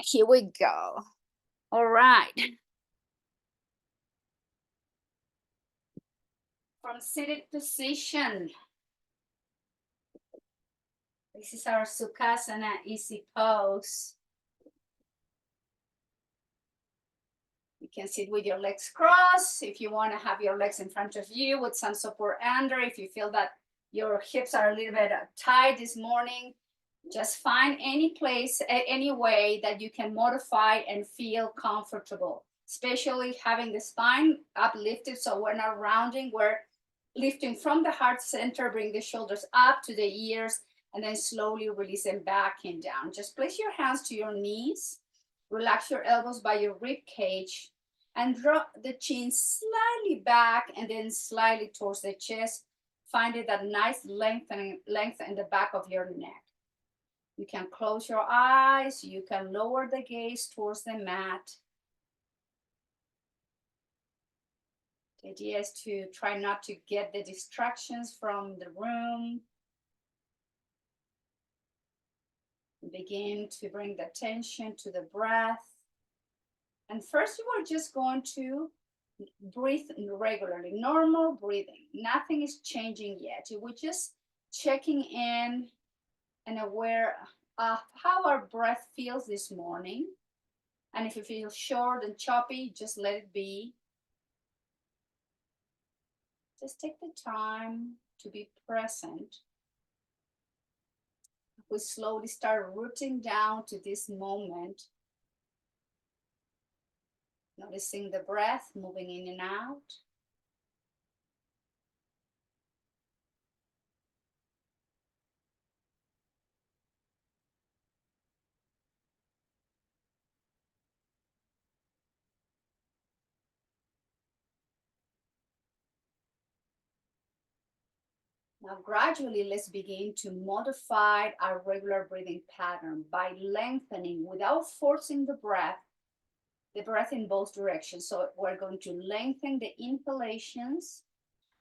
Here we go. All right. From seated position. This is our Sukhasana easy pose. You can sit with your legs crossed. If you want to have your legs in front of you with some support under, if you feel that your hips are a little bit tight this morning, just find any place, any way that you can modify and feel comfortable, especially having the spine uplifted so we're not rounding, we're lifting from the heart center, bring the shoulders up to the ears, and then slowly release them back and down. Just place your hands to your knees, relax your elbows by your rib cage, and drop the chin slightly back and then slightly towards the chest. Find it that nice length in the back of your neck. You can close your eyes, you can lower the gaze towards the mat. The idea is to try not to get the distractions from the room. Begin to bring the attention to the breath. And first, you are just going to breathe regularly, normal breathing. Nothing is changing yet. We're just checking in and aware of how our breath feels this morning. And if it feels short and choppy, just let it be. Just take the time to be present. We slowly start rooting down to this moment. Noticing the breath moving in and out. Now gradually let's begin to modify our regular breathing pattern by lengthening without forcing the breath in both directions. So we're going to lengthen the inhalations.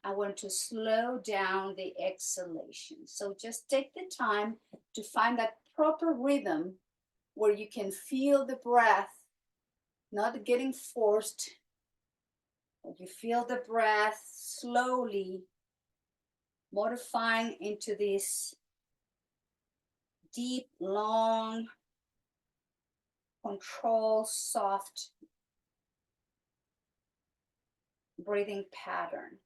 I want to slow down the exhalations. So just take the time to find that proper rhythm where you can feel the breath not getting forced. You feel the breath slowly modifying into this deep, long, controlled, soft breathing pattern.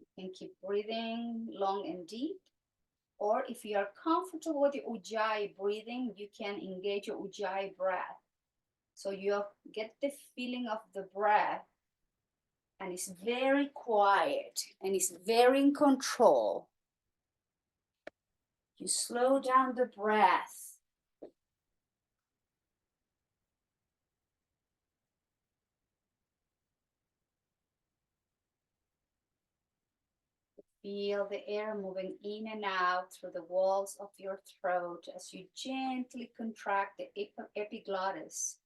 You can keep breathing long and deep. Or if you are comfortable with the Ujjayi breathing, you can engage your Ujjayi breath. So you get the feeling of the breath, and it's very quiet and it's very in control. You slow down the breath. Feel the air moving in and out through the walls of your throat as you gently contract the epiglottis.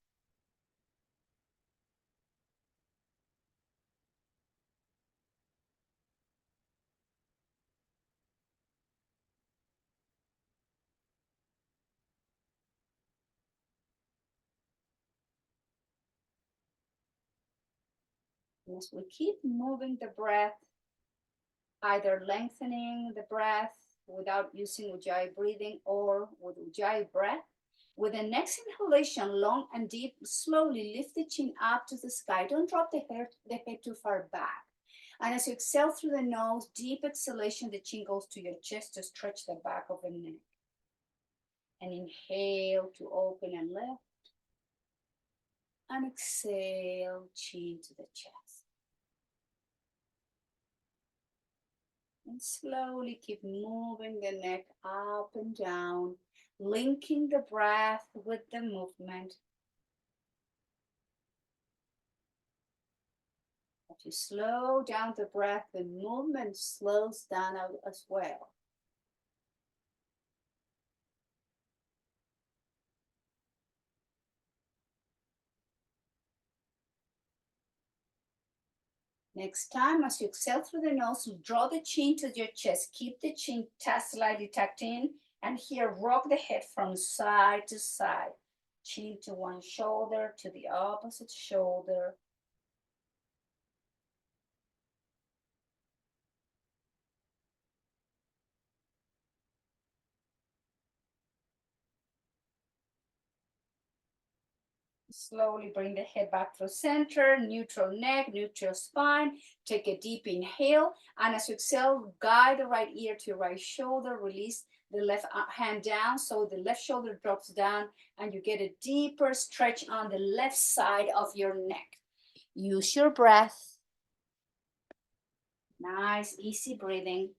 As we keep moving the breath, either lengthening the breath without using Ujjayi breathing or with Ujjayi breath, with the next inhalation, long and deep, slowly lift the chin up to the sky. Don't drop the head too far back. And as you exhale through the nose, deep exhalation, the chin goes to your chest to stretch the back of the neck. And inhale to open and lift. And exhale, chin to the chest. And slowly keep moving the neck up and down, linking the breath with the movement. If you slow down the breath, the movement slows down as well. Next time, as you exhale through the nose, draw the chin to your chest. Keep the chin slightly tucked in. And here, rock the head from side to side. Chin to one shoulder, to the opposite shoulder. Slowly bring the head back to center, neutral neck, neutral spine. Take a deep inhale. And as you exhale, guide the right ear to your right shoulder. Release the left hand down so the left shoulder drops down and you get a deeper stretch on the left side of your neck. Use your breath. Nice, easy breathing.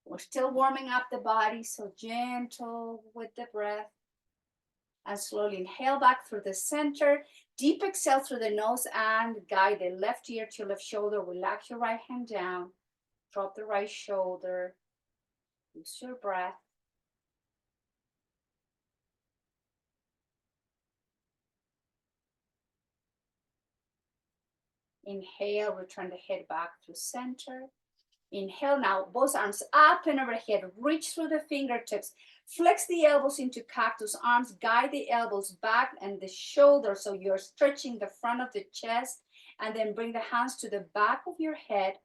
We're still warming up the body, so gentle with the breath. And slowly inhale back through the center. Deep exhale through the nose and guide the left ear to your left shoulder. Relax your right hand down. Drop the right shoulder. Use your breath. Inhale, return the head back to center. Inhale now, both arms up and overhead. Reach through the fingertips. Flex the elbows into cactus arms. Guide the elbows back and the shoulders so you're stretching the front of the chest. And then bring the hands to the back of your head.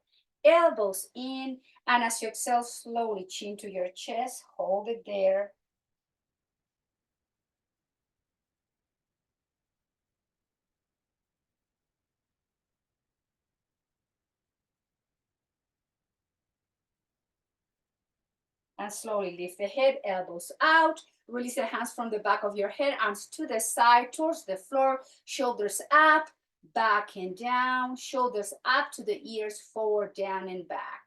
Elbows in. And as you exhale, slowly chin to your chest. Hold it there. And slowly lift the head, elbows out. Release the hands from the back of your head, arms to the side, towards the floor, shoulders up, back and down, shoulders up to the ears, forward, down and back.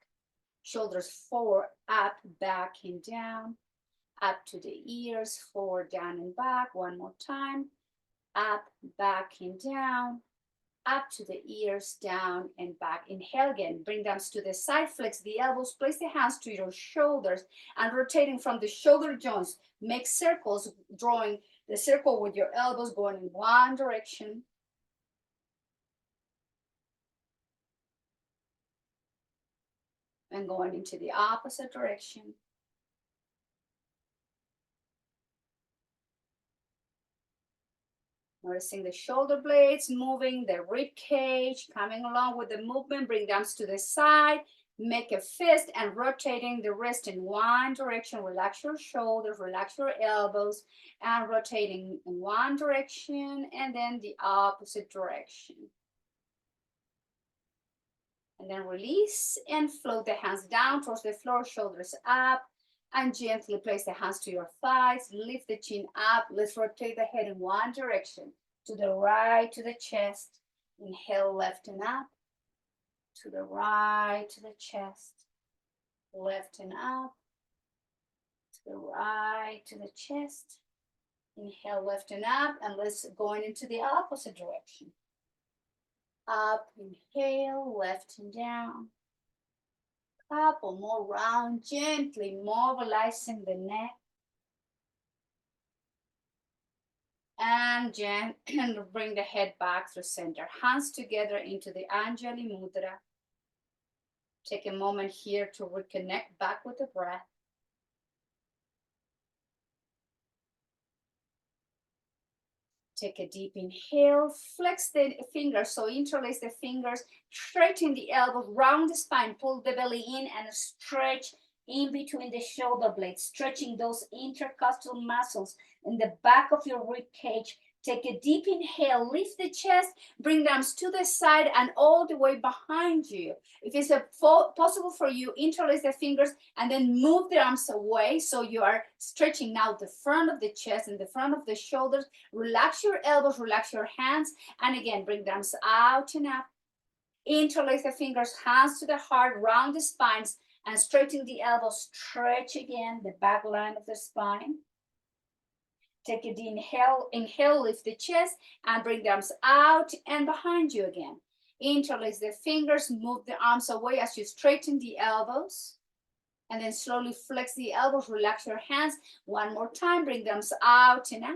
Shoulders forward, up, back and down, up to the ears, forward, down and back. One more time. Up, back and down, up to the ears, down and back. Inhale again, bring them to the side, flex the elbows, place the hands to your shoulders and rotating from the shoulder joints. Make circles, drawing the circle with your elbows going in one direction. And going into the opposite direction. Noticing the shoulder blades moving, the rib cage coming along with the movement. Bring them to the side. Make a fist and rotating the wrist in one direction. Relax your shoulders, relax your elbows, and rotating in one direction and then the opposite direction. And then release and float the hands down towards the floor, shoulders up, and gently place the hands to your thighs. Lift the chin up. Let's rotate the head in one direction. To the right, to the chest. Inhale, left and up. To the right, to the chest. Left and up. To the right, to the chest. Inhale, left and up. And let's go into the opposite direction. Up, inhale, left and down. Couple more round, gently mobilizing the neck. And bring the head back through center. Hands together into the Anjali Mudra. Take a moment here to reconnect back with the breath. Take a deep inhale, flex the fingers, so interlace the fingers, straighten the elbows, round the spine, pull the belly in and stretch in between the shoulder blades, stretching those intercostal muscles in the back of your rib cage. Take a deep inhale, lift the chest, bring the arms to the side and all the way behind you. If it's possible for you, interlace the fingers and then move the arms away so you are stretching now the front of the chest and the front of the shoulders. Relax your elbows, relax your hands, and again, bring the arms out and up. Interlace the fingers, hands to the heart, round the spines, and straighten the elbows. Stretch again the back line of the spine. Take a deep inhale, lift the chest, and bring the arms out and behind you again. Interlace the fingers, move the arms away as you straighten the elbows. And then slowly flex the elbows, relax your hands. One more time, bring the arms out and up.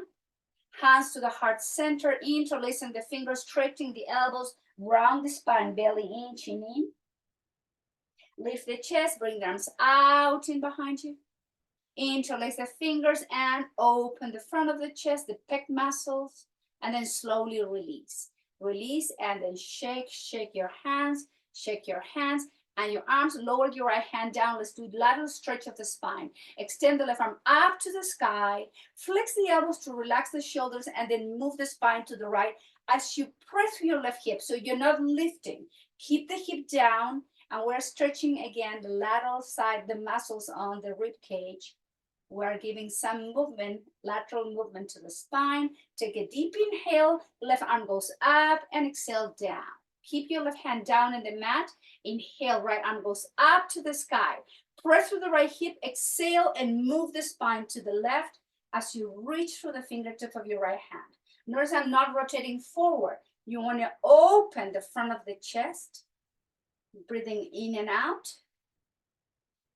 Hands to the heart center, interlacing the fingers, straightening the elbows, Round the spine, belly in, chin in. Lift the chest, bring the arms out and behind you. Interlace the fingers and open the front of the chest, the pec muscles, and then slowly release. Release and then shake, shake your hands, and your arms. Lower your right hand down. Let's do lateral stretch of the spine. Extend the left arm up to the sky. Flex the elbows to relax the shoulders, and then move the spine to the right as you press your left hip. So you're not lifting. Keep the hip down, and we're stretching again the lateral side, the muscles on the rib cage. We're giving some movement, lateral movement to the spine. Take a deep inhale, left arm goes up, and exhale down. Keep your left hand down in the mat. Inhale, right arm goes up to the sky. Press through the right hip, exhale, and move the spine to the left as you reach for the fingertips of your right hand. Notice I'm not rotating forward. You want to open the front of the chest, breathing in and out.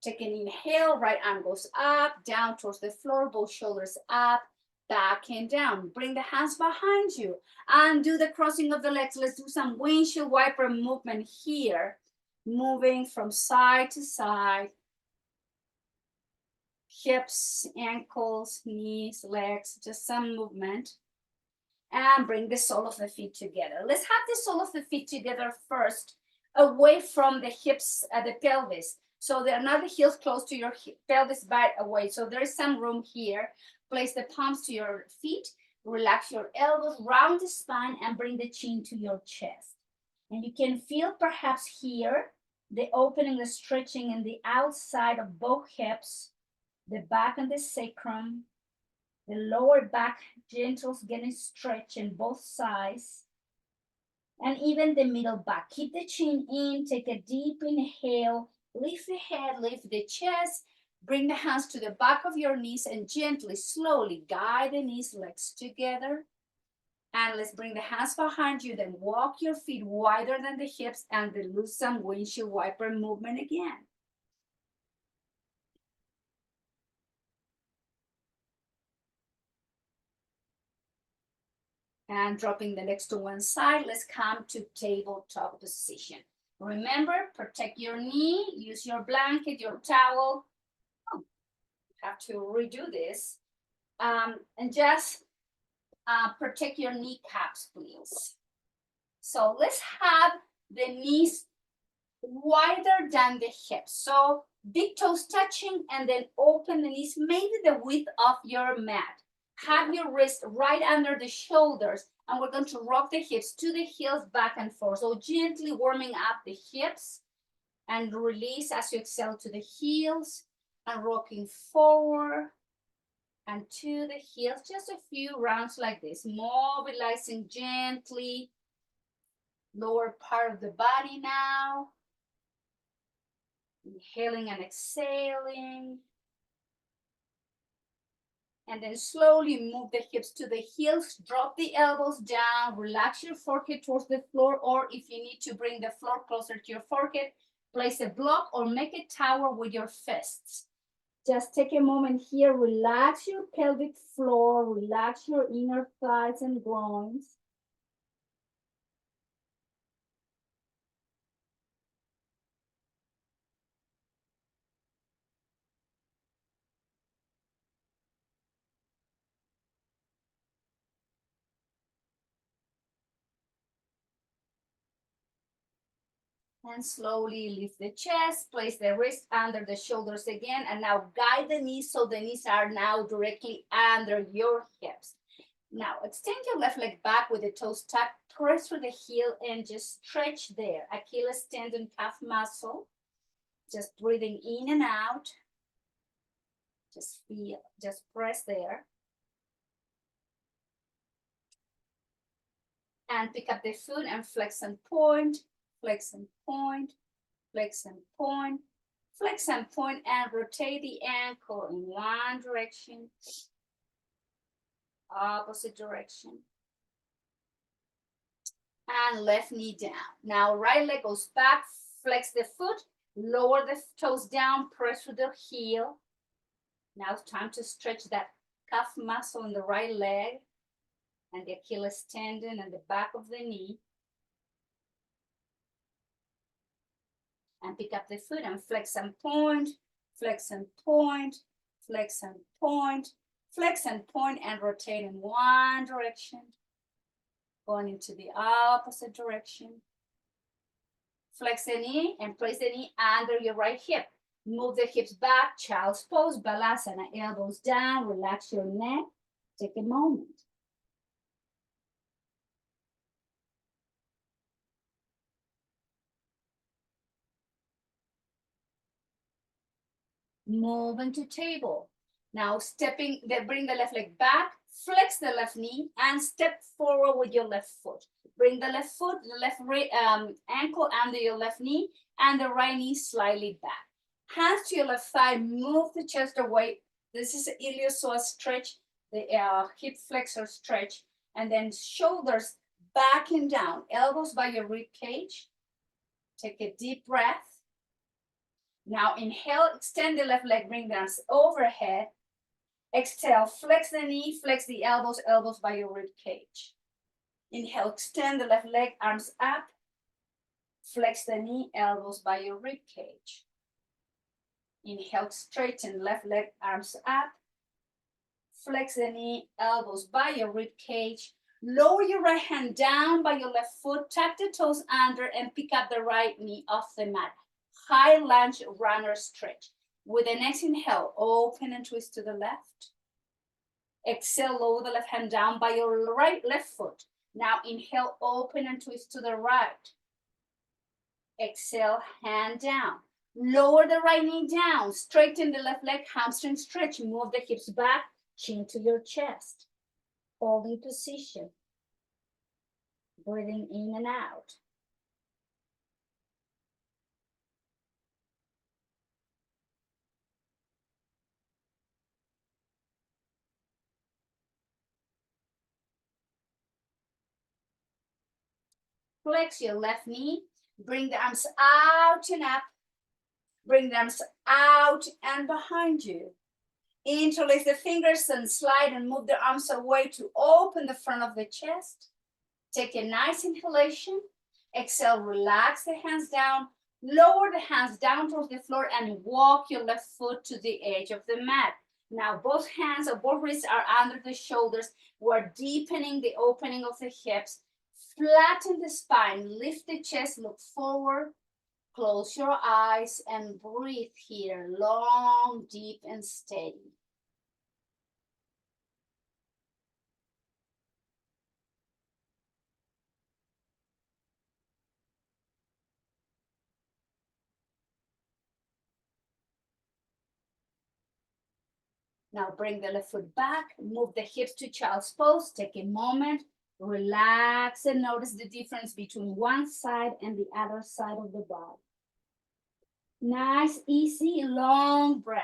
Take an inhale, right arm goes up, down towards the floor, both shoulders up, back and down. Bring the hands behind you and do the crossing of the legs. Let's do some windshield wiper movement here, moving from side to side. Hips, ankles, knees, legs, just some movement. And bring the sole of the feet together. Let's have the sole of the feet together first, away from the hips, the pelvis. So they're not the heels close to your pelvis, but away. So there is some room here. Place the palms to your feet. Relax your elbows, round the spine, and bring the chin to your chest. And you can feel perhaps here the opening, the stretching in the outside of both hips, the back and the sacrum, the lower back genitals getting stretched in both sides, and even the middle back. Keep the chin in, take a deep inhale, lift the head, lift the chest, bring the hands to the back of your knees and gently, slowly guide the knees, legs together. And let's bring the hands behind you, then walk your feet wider than the hips and then do some windshield wiper movement again. And dropping the legs to one side, let's come to tabletop position. Remember, protect your knee, use your blanket, your towel. Oh, have to redo this. And just protect your kneecaps, please. So let's have the knees wider than the hips. So big toes touching and then open the knees, maybe the width of your mat. Have your wrist right under the shoulders, and we're going to rock the hips to the heels, back and forth. So gently warming up the hips and release as you exhale to the heels and rocking forward and to the heels. Just a few rounds like this, mobilizing gently. Lower part of the body now. Inhaling and exhaling. And then slowly move the hips to the heels, drop the elbows down, relax your forehead towards the floor, or if you need to bring the floor closer to your forehead, place a block or make a tower with your fists. Just take a moment here, relax your pelvic floor, relax your inner thighs and groins. And slowly lift the chest, place the wrist under the shoulders again, and now guide the knees so the knees are now directly under your hips. Now extend your left leg back with the toes tucked, press through the heel and just stretch there. Achilles tendon, calf muscle. Just breathing in and out. Just feel, just press there. And pick up the foot and flex and point, flex and point, flex and point, flex and point, and rotate the ankle in one direction, opposite direction. And left knee down. Now right leg goes back, flex the foot, lower the toes down, press through the heel. Now it's time to stretch that calf muscle in the right leg and the Achilles tendon and the back of the knee. and pick up the foot and flex and point, flex and point, flex and point, flex and point, and rotate in one direction, going into the opposite direction. Flex the knee and place the knee under your right hip. Move the hips back, child's pose, balasana, elbows down, relax your neck. Take a moment. Move into table. Now bring the left leg back, flex the left knee, and step forward with your left foot. Bring the left foot, the left ankle under your left knee, and the right knee slightly back. Hands to your left thigh, move the chest away. This is the iliopsoas stretch, the hip flexor stretch, and then shoulders back and down, elbows by your rib cage. Take a deep breath. Now inhale, extend the left leg, bring the arms overhead. Exhale, flex the knee, flex the elbows, elbows by your rib cage. Inhale, extend the left leg, arms up. Flex the knee, elbows by your rib cage. Inhale, straighten left leg, arms up. Flex the knee, elbows by your rib cage. Lower your right hand down by your left foot, tuck the toes under, and pick up the right knee off the mat. High lunge runner stretch. With the next inhale, open and twist to the left. Exhale, lower the left hand down by your left foot. Now inhale, open and twist to the right. Exhale, hand down. Lower the right knee down. Straighten the left leg, hamstring stretch. Move the hips back, chin to your chest. Holding position. Breathing in and out. Flex your left knee. Bring the arms out and up. Bring the arms out and behind you. Interlace the fingers and slide and move the arms away to open the front of the chest. Take a nice inhalation. Exhale, relax the hands down. Lower the hands down towards the floor and walk your left foot to the edge of the mat. Now both hands or both wrists are under the shoulders. We're deepening the opening of the hips. Flatten the spine, lift the chest, look forward. Close your eyes and breathe here, long, deep, and steady. Now bring the left foot back, move the hips to child's pose, take a moment, relax and notice the difference between one side and the other side of the body. Nice, easy, long breath.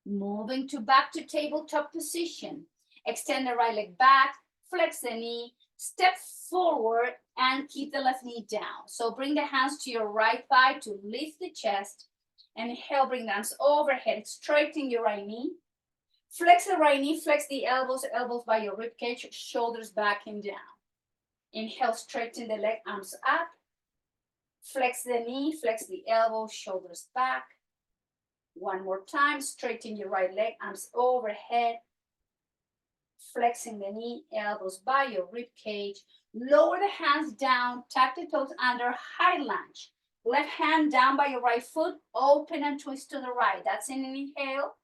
Moving back to tabletop position. Extend the right leg back, flex the knee, step forward and keep the left knee down. So bring the hands to your right thigh to lift the chest. And inhale, bring the arms overhead, straighten your right knee. Flex the right knee, flex the elbows, elbows by your rib cage, shoulders back and down. Inhale, straighten the leg, arms up. Flex the knee, flex the elbows, shoulders back. One more time, straighten your right leg, arms overhead. Flexing the knee, elbows by your rib cage. Lower the hands down, tuck the toes under, high lunge. Left hand down by your right foot, open and twist to the right. That's an inhale.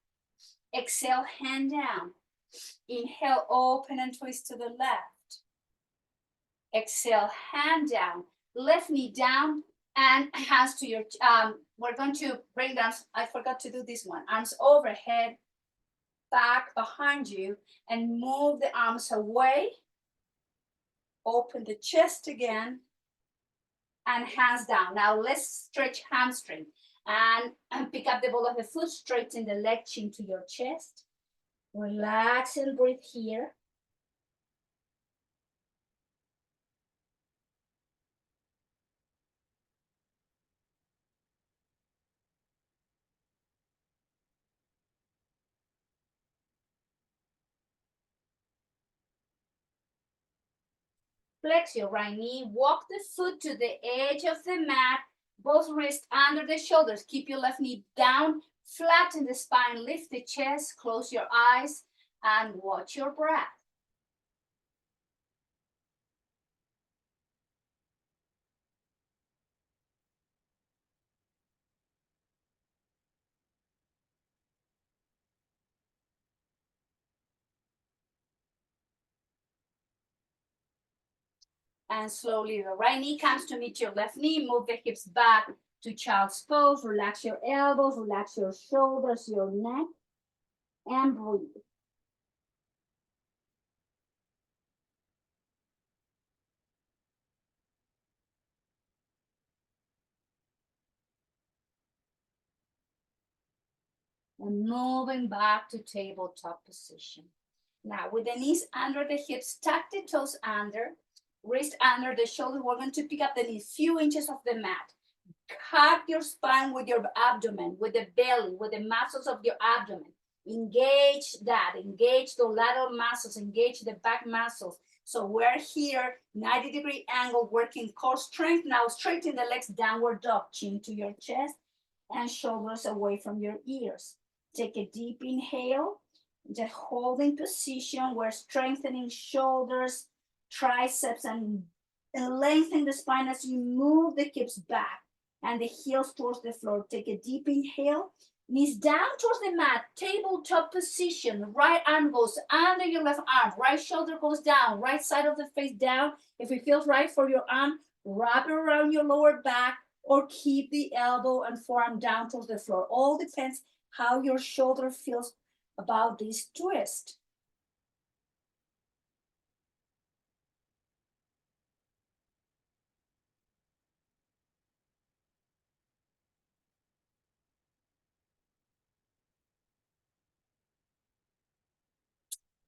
Exhale, hand down. Inhale, open and twist to the left. Exhale, hand down. Left knee down and hands to your, we're going to bring down, I forgot to do this one. Arms overhead, back behind you, and move the arms away. Open the chest again and hands down. Now let's stretch hamstring and pick up the ball of the foot, straighten the leg, chin to your chest. Relax and breathe here. Flex your right knee, walk the foot to the edge of the mat, both wrists under the shoulders. Keep your left knee down, flatten the spine, lift the chest, close your eyes, and watch your breath. And slowly the right knee comes to meet your left knee. Move the hips back to child's pose. Relax your elbows, relax your shoulders, your neck, and breathe. And moving back to tabletop position. Now with the knees under the hips, tuck the toes under, wrist under the shoulder. We're going to pick up the knees few inches off the mat. Hug your spine with your abdomen, with the belly, with the muscles of your abdomen. Engage that, engage the lateral muscles, engage the back muscles. So we're here, 90-degree angle, working core strength. Now straighten the legs, downward dog, chin to your chest and shoulders away from your ears. Take a deep inhale, just holding position. We're strengthening shoulders, triceps, and lengthen the spine as you move the hips back and the heels towards the floor. Take a deep inhale, knees down towards the mat, tabletop position. Right arm goes under your left arm, right shoulder goes down, right side of the face down. If it feels right for your arm, wrap it around your lower back or keep the elbow and forearm down towards the floor. All depends how your shoulder feels about this twist.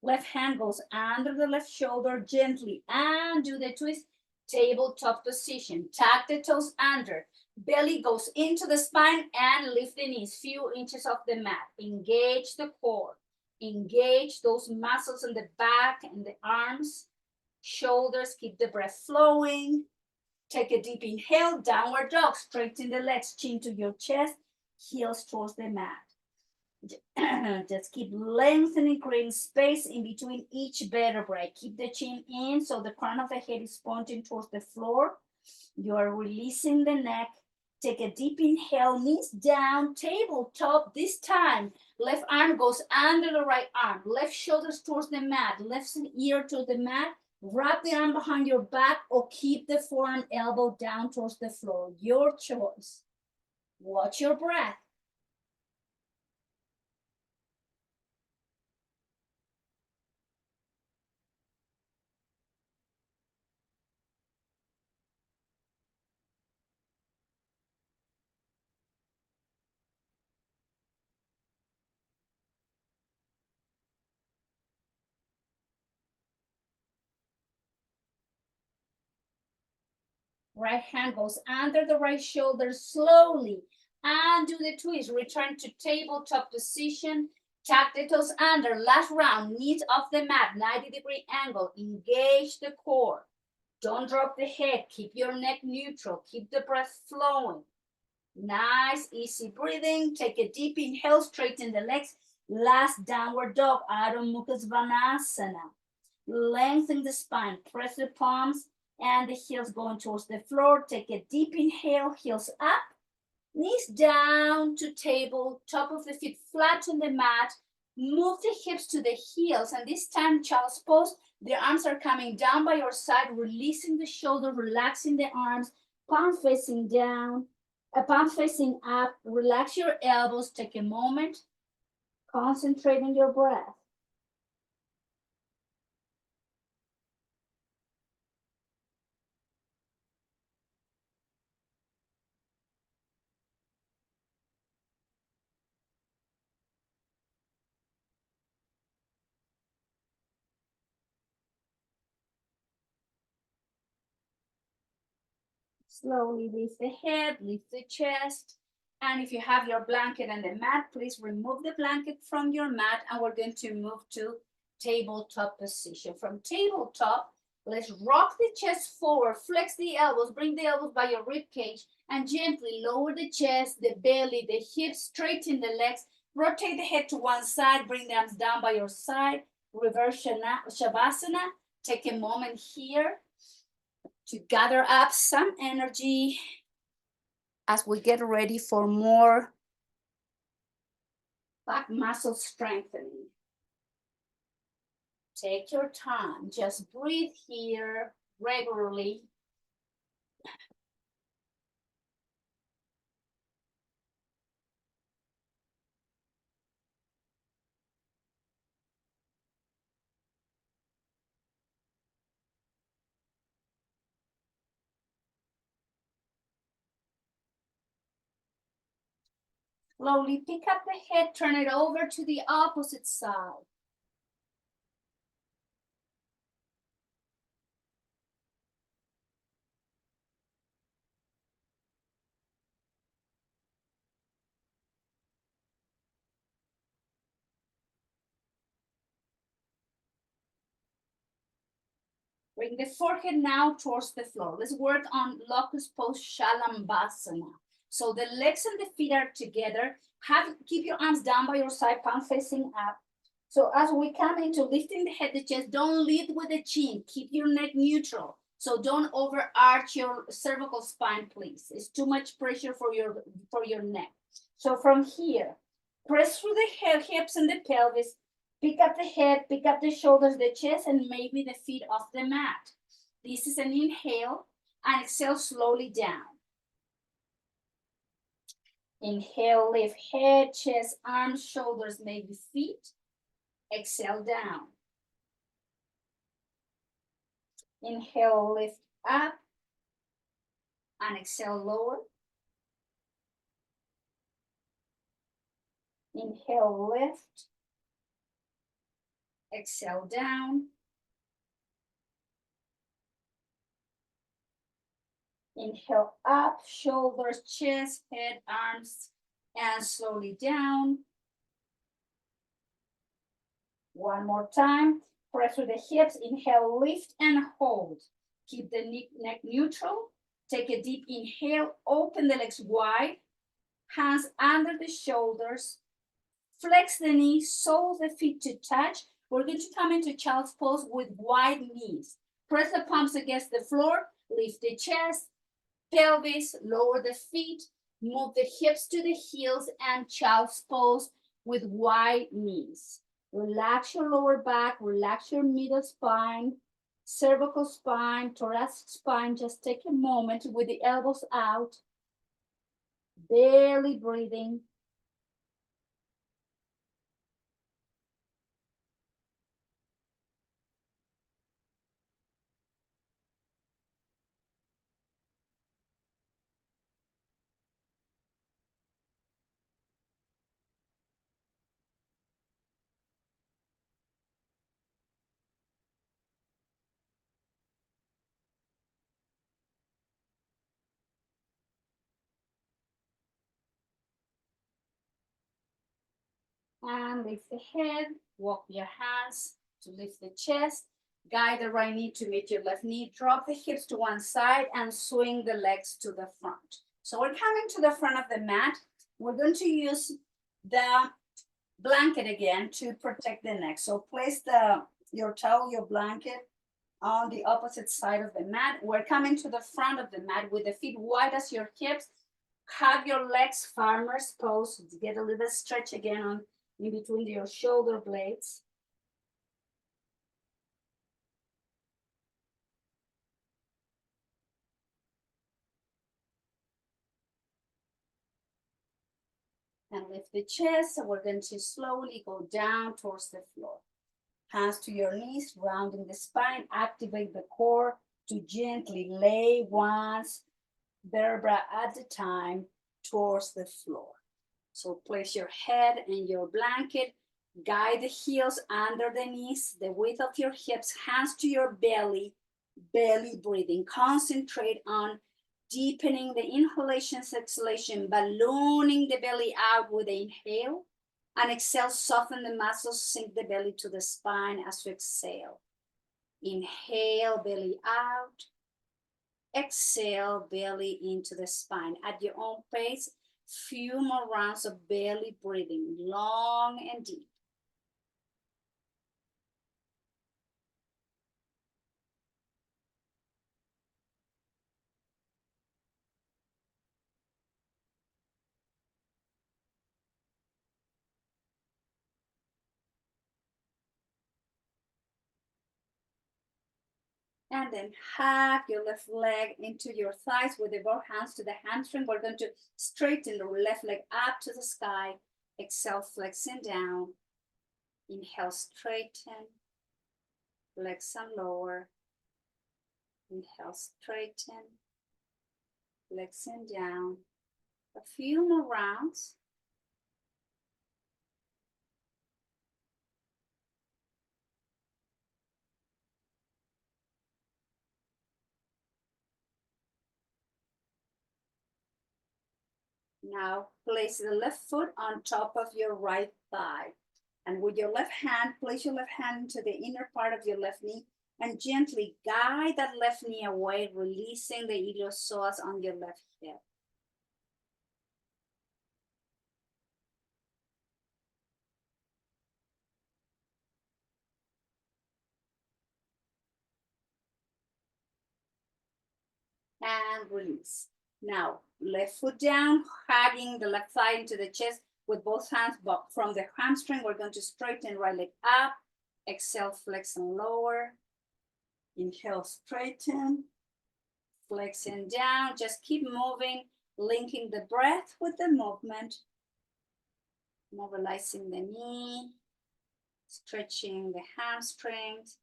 Left hand goes under the left shoulder gently and do the twist. Tabletop position. Tuck the toes under. Belly goes into the spine and lift the knees few inches off the mat. Engage the core. Engage those muscles in the back and the arms, shoulders. Keep the breath flowing. Take a deep inhale, downward dog. Straighten the legs, chin to your chest, heels towards the mat. Just keep lengthening, creating space in between each vertebrae. Keep the chin in so the crown of the head is pointing towards the floor. You are releasing the neck. Take a deep inhale, knees down, tabletop. This time, left arm goes under the right arm, left shoulders towards the mat, left ear to the mat. Wrap the arm behind your back or keep the forearm elbow down towards the floor. Your choice. Watch your breath. Right hand goes under the right shoulder slowly and do the twist. Return to tabletop position. Tuck the toes under. Last round, knees off the mat, 90-degree angle. Engage the core. Don't drop the head. Keep your neck neutral. Keep the breath flowing. Nice, easy breathing. Take a deep inhale, straighten the legs. Last downward dog, Adho Mukha Svanasana. Lengthen the spine, press the palms and the heels going towards the floor. Take a deep inhale, heels up, knees down to table, top of the feet flat on the mat. Move the hips to the heels, and this time child's pose. The arms are coming down by your side, releasing the shoulder, relaxing the arms, palm facing down, palm facing up. Relax your elbows, take a moment, concentrate on your breath. Slowly lift the head, lift the chest. And if you have your blanket and the mat, please remove the blanket from your mat and we're going to move to tabletop position. From tabletop, Let's rock the chest forward, flex the elbows, bring the elbows by your rib cage, and gently lower the chest, the belly, the hips, straighten the legs, rotate the head to one side, bring the arms down by your side, reverse Shavasana. Take a moment here to gather up some energy as we get ready for more back muscle strengthening. Take your time, just breathe here regularly. Slowly pick up the head, turn it over to the opposite side. Bring the forehead now towards the floor. Let's work on locust pose Shalambhasana. So the legs and the feet are together. Keep your arms down by your side, palm facing up. So as we come into lifting the head, the chest, don't lead with the chin. Keep your neck neutral. So don't overarch your cervical spine, please. It's too much pressure for your neck. So from here, press through the hips and the pelvis. Pick up the head, pick up the shoulders, the chest, and maybe the feet off the mat. This is an inhale, and exhale slowly down. Inhale, lift head, chest, arms, shoulders, maybe feet. Exhale down. Inhale, lift up, and exhale, lower. Inhale, lift. Exhale down. Inhale up, shoulders, chest, head, arms, and slowly down. One more time. Press through the hips. Inhale, lift and hold. Keep the neck neutral. Take a deep inhale. Open the legs wide. Hands under the shoulders. Flex the knees, soles the feet to touch. We're going to come into child's pose with wide knees. Press the palms against the floor. Lift the chest, pelvis, lower the feet. Move the hips to the heels and child's pose with wide knees. Relax your lower back, relax your middle spine, cervical spine, thoracic spine. Just take a moment with the elbows out, barely breathing. And lift the head, walk your hands to lift the chest, guide the right knee to meet your left knee, drop the hips to one side and swing the legs to the front. So we're coming to the front of the mat. We're going to use the blanket again to protect the neck. So place your towel, your blanket on the opposite side of the mat. We're coming to the front of the mat with the feet wide as your hips. Have your legs farmer's pose. Get a little stretch again on in between your shoulder blades. And lift the chest. So we're going to slowly go down towards the floor. Hands to your knees, rounding the spine, activate the core to gently lay one vertebra at a time towards the floor. So place your head in your blanket, guide the heels under the knees, the width of your hips, hands to your belly, belly breathing. Concentrate on deepening the inhalations, exhalation, ballooning the belly out with the inhale, and exhale, soften the muscles, sink the belly to the spine as you exhale. Inhale, belly out. Exhale, belly into the spine. At your own pace, few more rounds of belly breathing, long and deep. And then hug your left leg into your thighs with the both hands to the hamstring. We're going to straighten the left leg up to the sky. Exhale, flexing down. Inhale, straighten. Flex and lower. Inhale, straighten. Flexing down. A few more rounds. Now place the left foot on top of your right thigh. And with your left hand, place your left hand into the inner part of your left knee and gently guide that left knee away, releasing the iliopsoas on your left hip. And release. Now, left foot down, hugging the left thigh into the chest with both hands, but from the hamstring, we're going to straighten right leg up. Exhale, flex and lower. Inhale, straighten. Flexing down, just keep moving, linking the breath with the movement. Mobilizing the knee, stretching the hamstrings.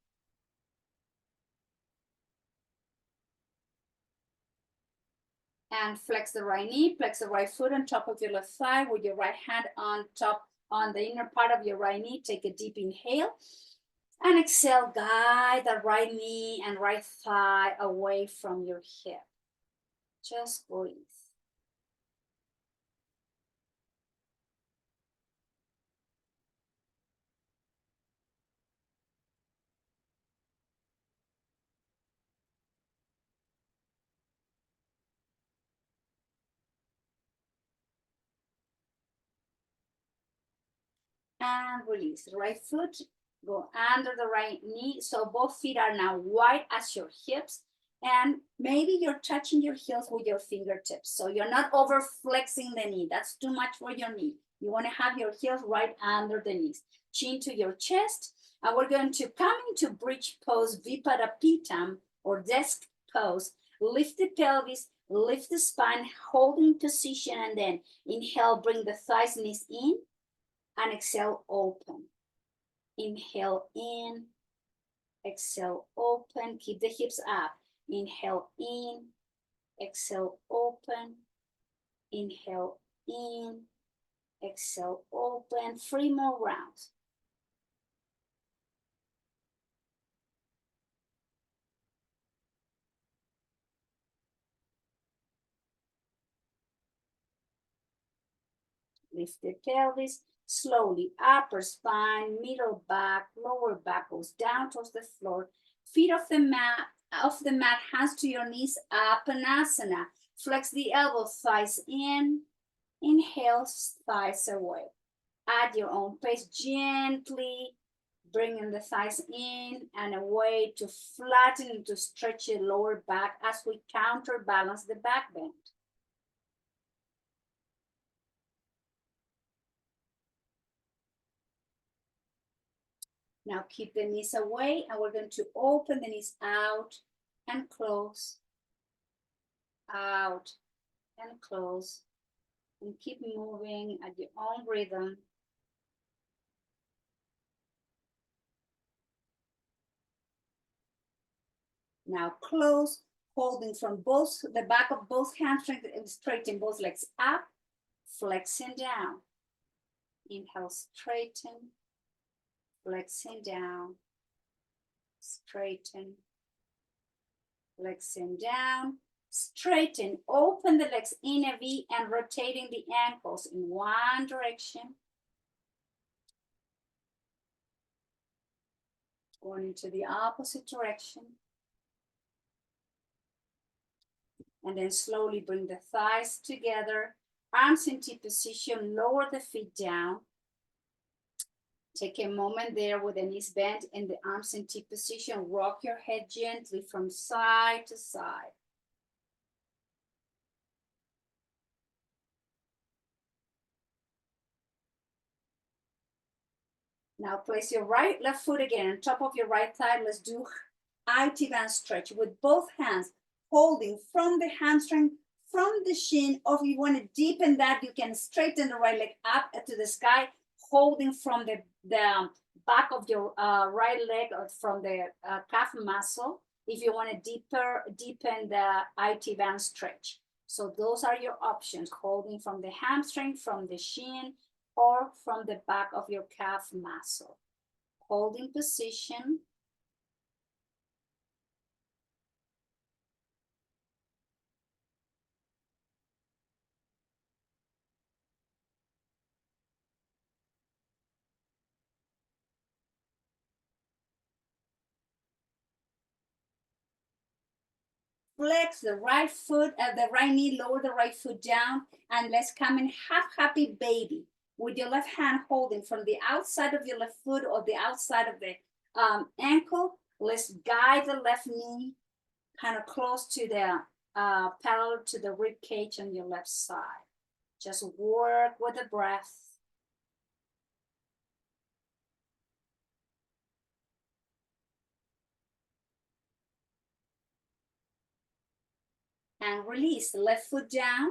And flex the right knee, flex the right foot on top of your left thigh with your right hand on top, on the inner part of your right knee. Take a deep inhale. And exhale, guide the right knee and right thigh away from your hip. Just breathe. And release. Right foot, go under the right knee. So both feet are now wide as your hips. And maybe you're touching your heels with your fingertips. So you're not over flexing the knee. That's too much for your knee. You want to have your heels right under the knees. Chin to your chest. And we're going to come into bridge pose, Vipadapitam, or desk pose. Lift the pelvis, lift the spine, holding position, and then inhale, bring the thighs, knees in, and exhale, open. Inhale in, exhale, open. Keep the hips up. Inhale in, exhale, open. Inhale in, exhale, open. 3 more rounds. Lift the pelvis slowly. Upper spine, middle back, lower back goes down towards the floor. Feet off the mat, hands to your knees, Apanasana. Flex the elbow, thighs in. Inhale, thighs away. At your own pace, gently bringing the thighs in and away to flatten and to stretch the lower back as we counterbalance the back bend. Now keep the knees away and we're going to open the knees out and close, out and close, and keep moving at your own rhythm. Now close, holding from both the back of both hamstrings and straighten both legs up, flexing down. Inhale, straighten, flexing down, straighten, flexing down, straighten, open the legs in a V and rotating the ankles in one direction. Going into the opposite direction. And then slowly bring the thighs together, arms in T position, lower the feet down. Take a moment there with the knees bent and the arms in T position. Rock your head gently from side to side. Now place your left foot again on top of your right thigh. Let's do IT band stretch with both hands, holding from the hamstring, from the shin, or if you want to deepen that, you can straighten the right leg up to the sky, holding from the back of your right leg or from the calf muscle, if you want to deepen the IT band stretch. So those are your options, holding from the hamstring, from the shin, or from the back of your calf muscle. Holding position. Flex the right foot, the right knee, lower the right foot down, and let's come in half happy baby with your left hand holding from the outside of your left foot or the outside of the ankle. Let's guide the left knee kind of close to the parallel to the rib cage on your left side. Just work with the breath. And release the left foot down.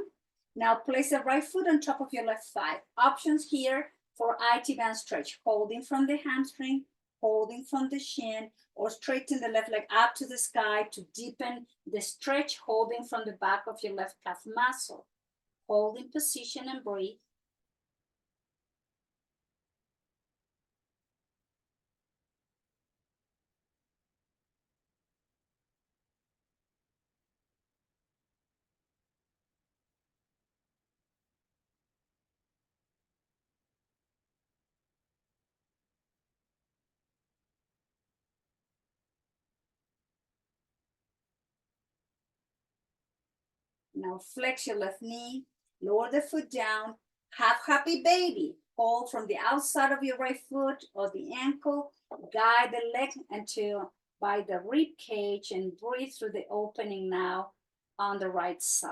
Now place the right foot on top of your left thigh. Options here for IT band stretch, holding from the hamstring, holding from the shin, or straighten the left leg up to the sky to deepen the stretch, holding from the back of your left calf muscle. Holding position and breathe. Now flex your left knee, lower the foot down, half happy baby. Hold from the outside of your right foot or the ankle, guide the leg until by the rib cage and breathe through the opening now on the right side.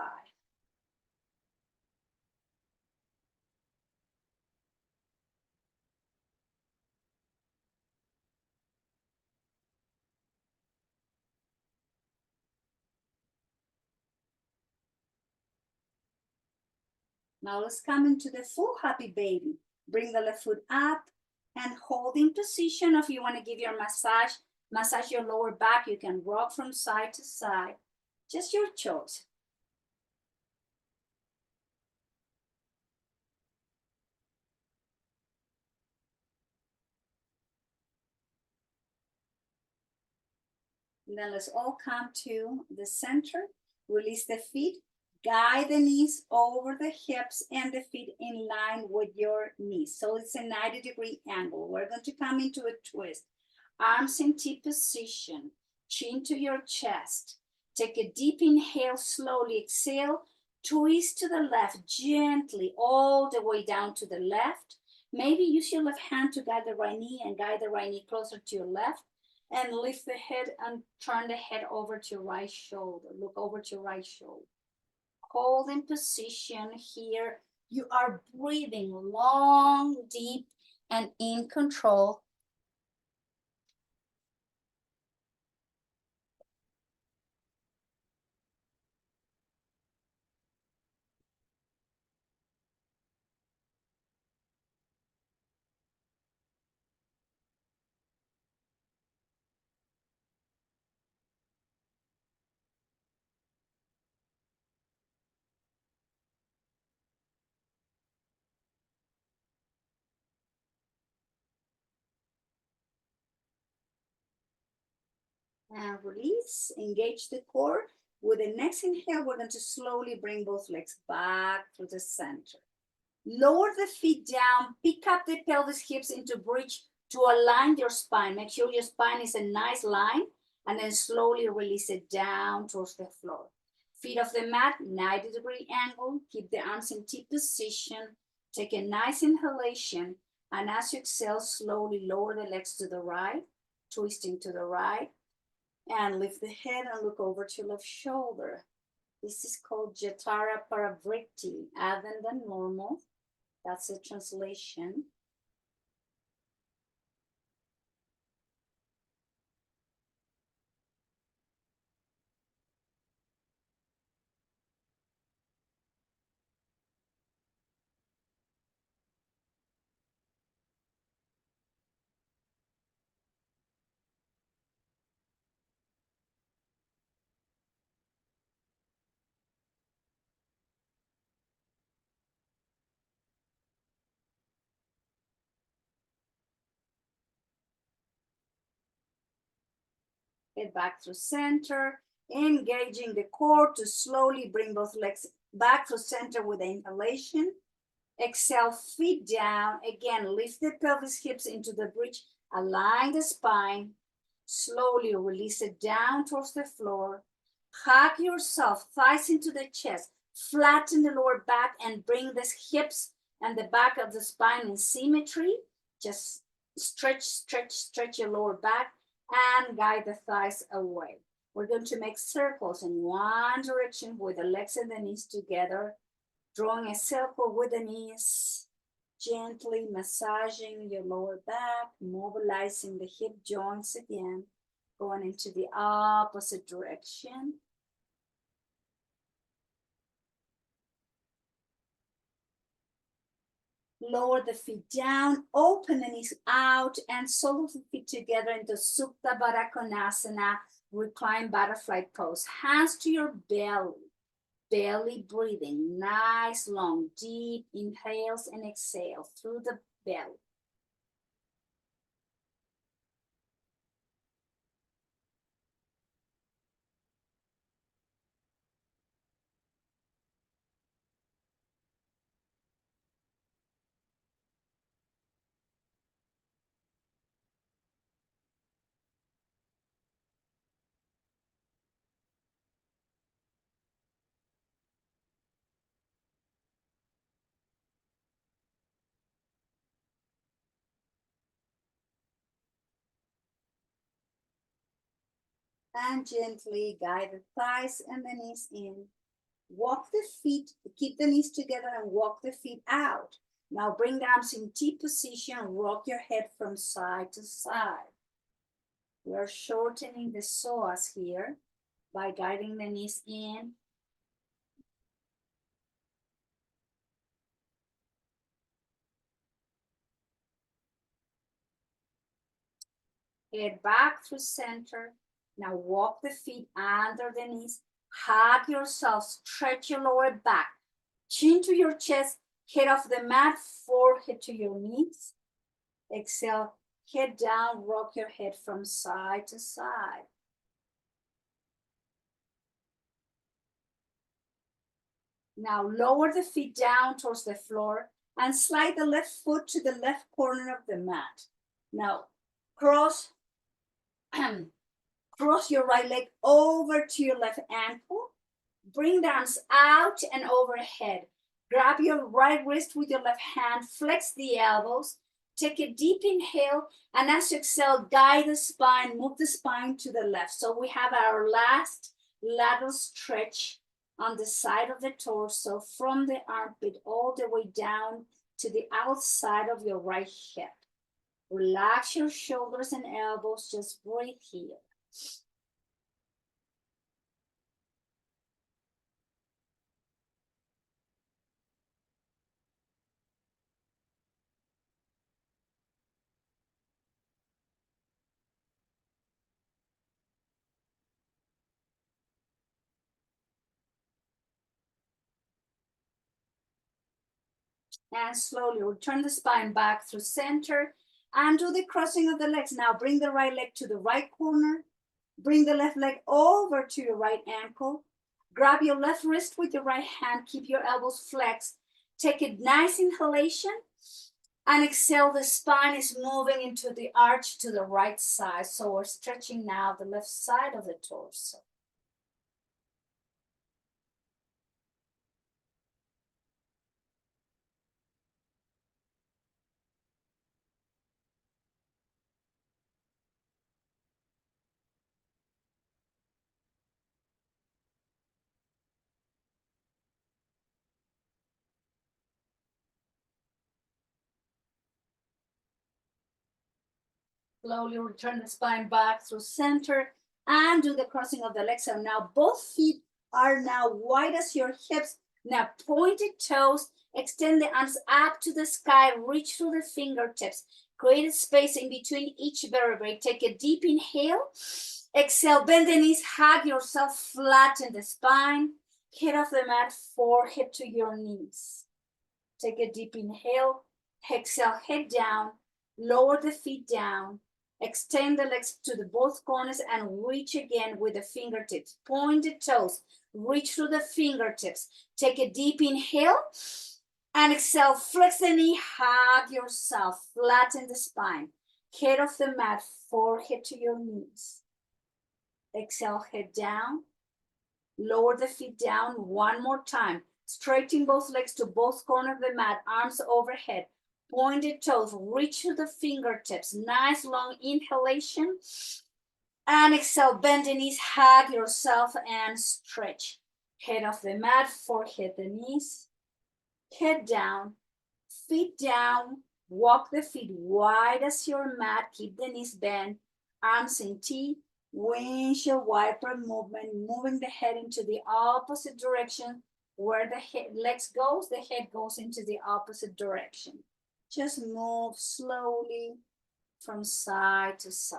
Now let's come into the full happy baby. Bring the left foot up and hold in position. If you want to give your massage your lower back, you can rock from side to side. Just your choice. And then let's all come to the center. Release the feet. Guide the knees over the hips and the feet in line with your knees. So it's a 90-degree angle. We're going to come into a twist. Arms in T position. Chin to your chest. Take a deep inhale, slowly exhale. Twist to the left gently all the way down to the left. Maybe use your left hand to guide the right knee and guide the right knee closer to your left. And lift the head and turn the head over to your right shoulder. Look over to your right shoulder. Hold in position here. You are breathing long, deep, and in control. And release, engage the core. With the next inhale, we're going to slowly bring both legs back to the center. Lower the feet down, pick up the pelvis hips into bridge to align your spine. Make sure your spine is a nice line, and then slowly release it down towards the floor. Feet off the mat, 90-degree angle. Keep the arms in T position. Take a nice inhalation, and as you exhale, slowly lower the legs to the right, twisting to the right, and lift the head and look over to your left shoulder. This is called Jatara Paravritti, other than normal. That's the translation. Head back through center, engaging the core to slowly bring both legs back through center with the inhalation. Exhale, feet down. Again, lift the pelvis, hips into the bridge. Align the spine. Slowly release it down towards the floor. Hug yourself, thighs into the chest. Flatten the lower back and bring the hips and the back of the spine in symmetry. Just stretch, stretch, stretch your lower back and guide the thighs away. We're going to make circles in one direction with the legs and the knees together, drawing a circle with the knees, gently massaging your lower back, mobilizing the hip joints again, going into the opposite direction. Lower the feet down, open the knees out, and sole of the feet together into Supta Baddha Konasana, recline butterfly pose. Hands to your belly, belly breathing, nice, long, deep inhales and exhales through the belly. And gently guide the thighs and the knees in. Walk the feet, keep the knees together and walk the feet out. Now bring the arms in T position, rock your head from side to side. We're shortening the psoas here by guiding the knees in. Head back through center. Now walk the feet under the knees. Hug yourself, stretch your lower back. Chin to your chest, head off the mat, forehead to your knees. Exhale, head down, rock your head from side to side. Now lower the feet down towards the floor and slide the left foot to the left corner of the mat. Now cross your right leg over to your left ankle. Bring the arms out and overhead. Grab your right wrist with your left hand, flex the elbows, take a deep inhale, and as you exhale, guide the spine, move the spine to the left. So we have our last lateral stretch on the side of the torso from the armpit all the way down to the outside of your right hip. Relax your shoulders and elbows, just breathe here. And slowly return the spine back through center and do the crossing of the legs. Now bring the right leg to the right corner. Bring the left leg over to your right ankle. Grab your left wrist with your right hand. Keep your elbows flexed. Take a nice inhalation And exhale, the spine is moving into the arch to the right side. So we're stretching now the left side of the torso. Slowly return the spine back through center and do the crossing of the legs. So now both feet are now wide as your hips. Now pointed toes, extend the arms up to the sky, reach through the fingertips. Create a space in between each vertebrae. Take a deep inhale. Exhale, bend the knees, hug yourself, flatten the spine. Head off the mat, forehead to your knees. Take a deep inhale. Exhale, head down. Lower the feet down. Extend the legs to the both corners and reach again with the fingertips. Point the toes. Reach through the fingertips. Take a deep inhale and exhale. Flex the knee. Hug yourself. Flatten the spine. Head off the mat. Forehead to your knees. Exhale. Head down. Lower the feet down. One more time. Straighten both legs to both corners of the mat. Arms overhead. Pointed toes, reach to the fingertips. Nice long inhalation. And exhale, bend the knees, hug yourself and stretch. Head off the mat, forehead the knees. Head down, feet down. Walk the feet wide as your mat. Keep the knees bent. Arms in T. Windshield wiper movement, moving the head into the opposite direction. Where the legs goes, the head goes into the opposite direction. Just move slowly from side to side.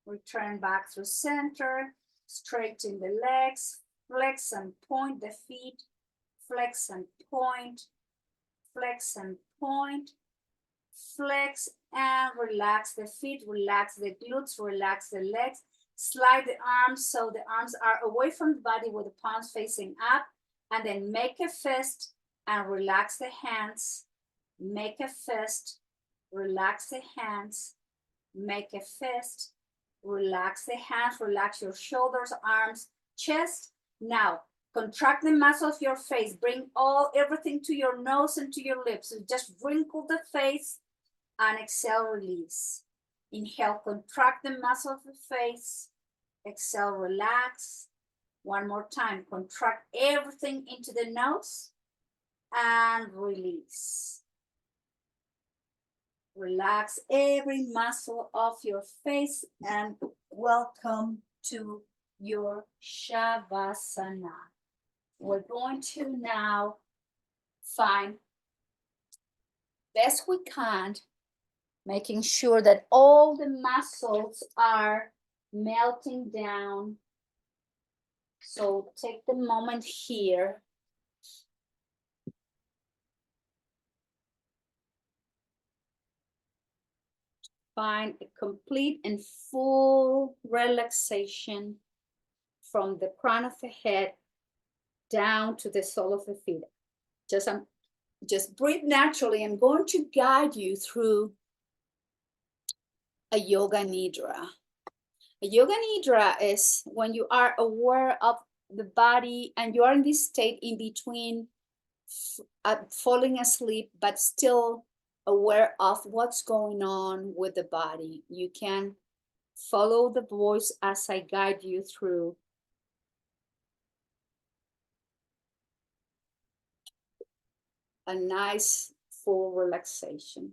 Return back through center, straighten the legs, flex and point the feet, flex and point, flex and point, flex and relax the feet, relax the glutes, relax the legs, slide the arms so the arms are away from the body with the palms facing up, and then make a fist and relax the hands, make a fist, relax the hands, make a fist, relax the hands, relax your shoulders, arms, chest. Now, contract the muscles of your face, bring everything to your nose and to your lips. So just wrinkle the face and exhale, release. Inhale, contract the muscle of the face. Exhale, relax. One more time, contract everything into the nose and release. Relax every muscle of your face and welcome to your Shavasana. We're going to now find best we can, making sure that all the muscles are melting down. So take the moment here. Find a complete and full relaxation from the crown of the head down to the sole of the feet. Just breathe naturally. I'm going to guide you through a yoga nidra. A yoga nidra is when you are aware of the body and you are in this state in between falling asleep, but still aware of what's going on with the body. You can follow the voice as I guide you through. A nice full relaxation.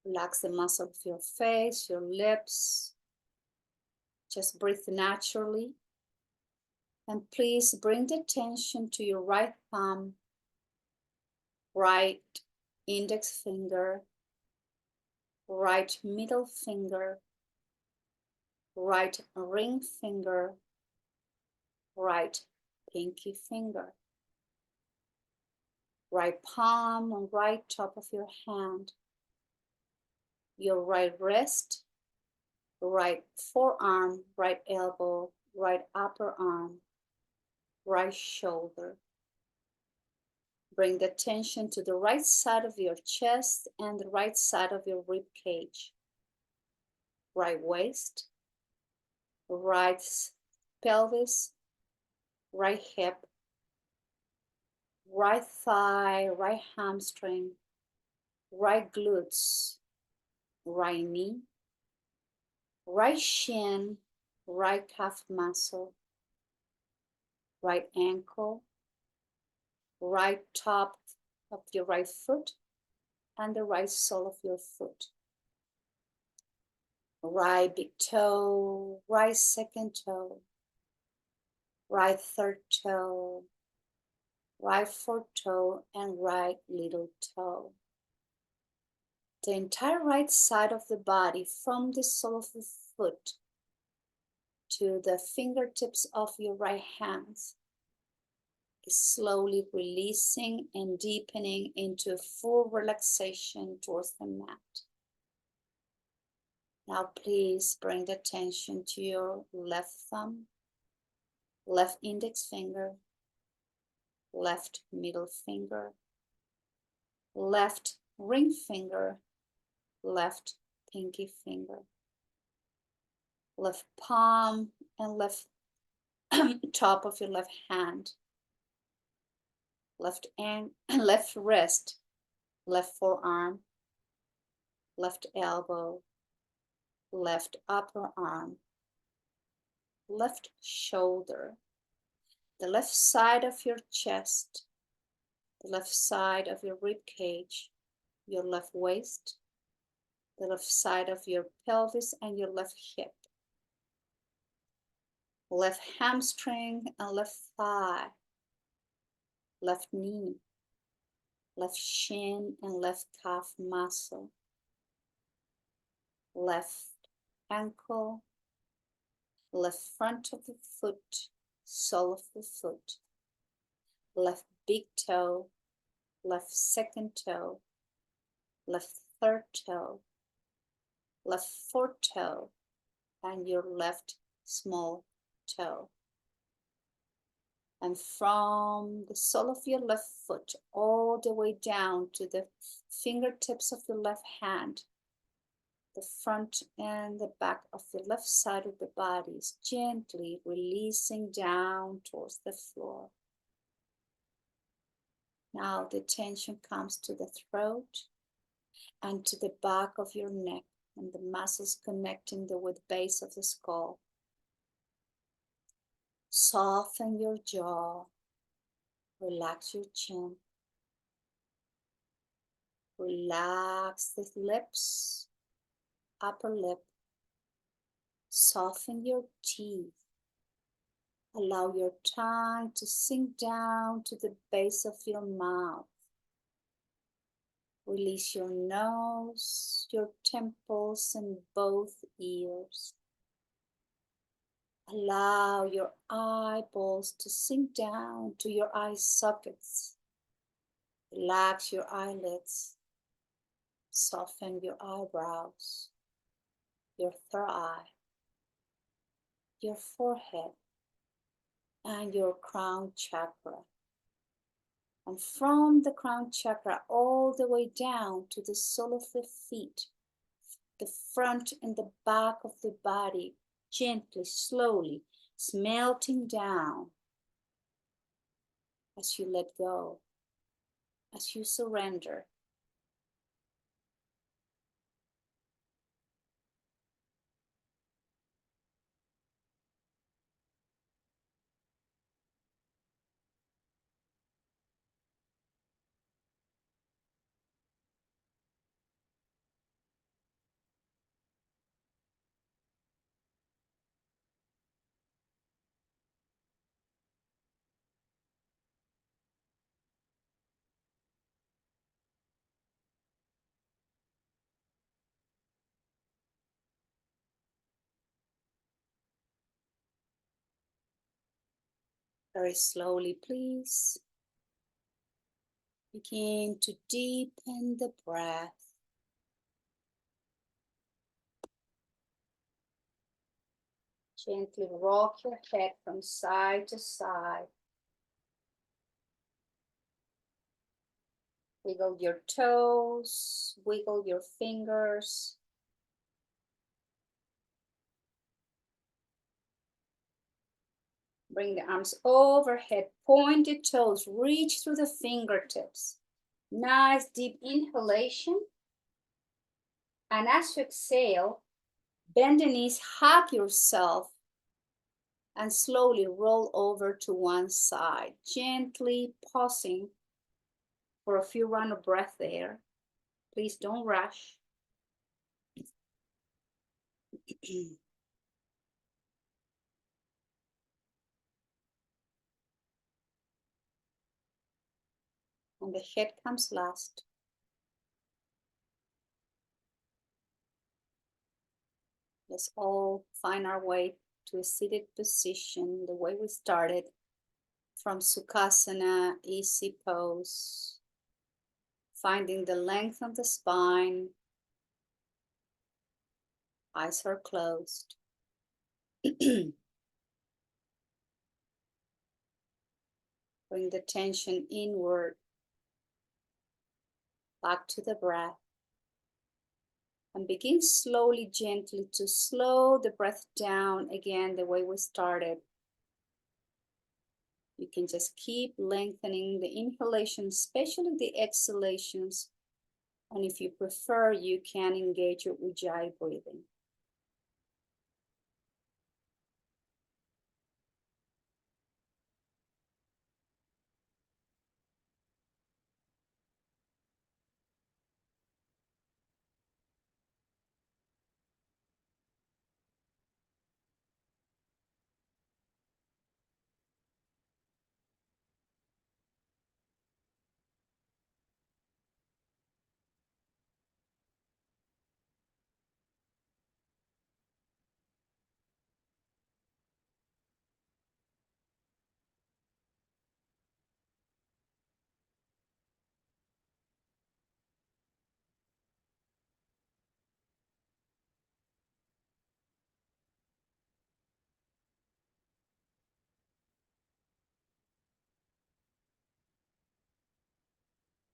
Relax the muscle of your face, your lips. Just breathe naturally. And please bring the attention to your right thumb, right index finger, right middle finger, right ring finger, right pinky finger. right palm and right top of your hand, your right wrist, right forearm, right elbow, right upper arm, right shoulder. Bring the attention to the right side of your chest and the right side of your rib cage, right waist, right pelvis, right hip, right thigh, right hamstring, right glutes, right knee, right shin, right calf muscle, right ankle, right top of your right foot, and the right sole of your foot. Right big toe, right second toe, right third toe, right fourth toe, and right little toe. The entire right side of the body, from the sole of the foot to the fingertips of your right hands, is slowly releasing and deepening into full relaxation towards the mat. Now please bring the attention to your left thumb, left index finger, left middle finger, left ring finger, left pinky finger, left palm and left top of your left hand, left left wrist, left forearm, left elbow, left upper arm, left shoulder, the left side of your chest, the left side of your rib cage, your left waist, the left side of your pelvis and your left hip, left hamstring and left thigh, left knee, left shin and left calf muscle, left ankle, left front of the foot, sole of the foot, left big toe, left second toe, left third toe, left fourth toe, and your left small toe. And from the sole of your left foot all the way down to the fingertips of your left hand, the front and the back of the left side of the body is gently releasing down towards the floor. Now the tension comes to the throat and to the back of your neck and the muscles connecting with the base of the skull. Soften your jaw, relax your chin, relax the lips, upper lip, soften your teeth. Allow your tongue to sink down to the base of your mouth. Release your nose, your temples, and both ears. Allow your eyeballs to sink down to your eye sockets. Relax your eyelids. Soften your eyebrows, your third eye, your forehead, and your crown chakra. And from the crown chakra all the way down to the sole of the feet, the front and the back of the body, gently, slowly, melting down as you let go, as you surrender. Very slowly, please. Begin to deepen the breath. Gently rock your head from side to side. Wiggle your toes, wiggle your fingers. Bring the arms overhead, point the toes, reach through the fingertips. Nice deep inhalation. And as you exhale, bend the knees, hug yourself, and slowly roll over to one side, gently pausing for a few rounds of breath there. Please don't rush. And the head comes last. Let's all find our way to a seated position, the way we started, from Sukhasana, easy pose. Finding the length of the spine. Eyes are closed. Bring the tension inward, back to the breath. And begin slowly, gently to slow the breath down again the way we started. You can just keep lengthening the inhalation, especially the exhalations. And if you prefer, you can engage your Ujjayi breathing.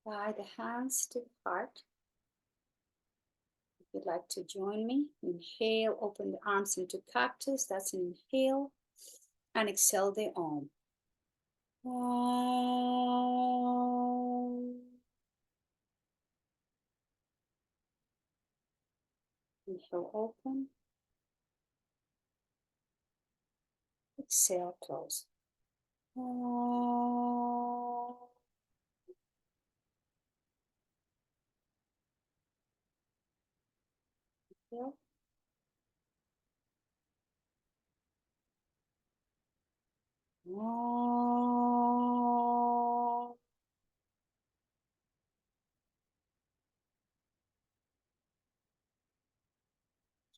Guide the hands to the heart. If you'd like to join me, inhale, open the arms into cactus. That's an inhale. And exhale the Om. Inhale, open. Exhale, close. Inhale.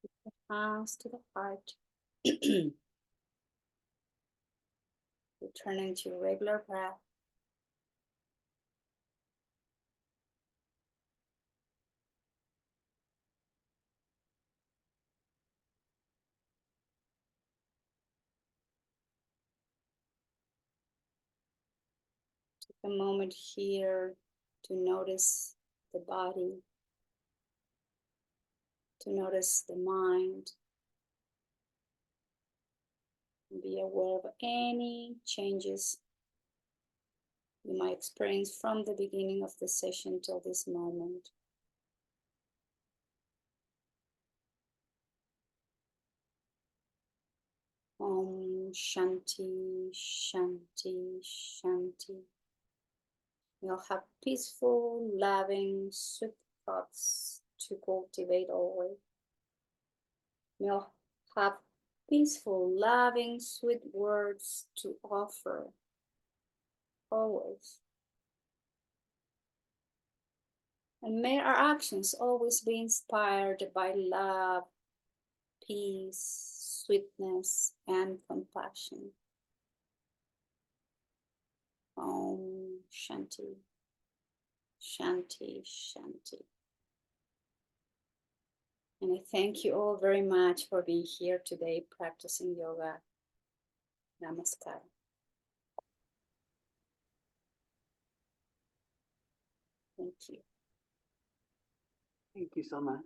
Keep the hands to the heart. Return into your regular breath. Take a moment here to notice the body, to notice the mind, and be aware of any changes you might experience from the beginning of the session till this moment. Om Shanti, Shanti, Shanti. You'll have peaceful, loving, sweet thoughts to cultivate always. You'll have peaceful, loving, sweet words to offer always. And may our actions always be inspired by love, peace, sweetness, and compassion. Om Shanti. Shanti, Shanti. And I thank you all very much for being here today practicing yoga. Namaskar. Thank you. Thank you so much.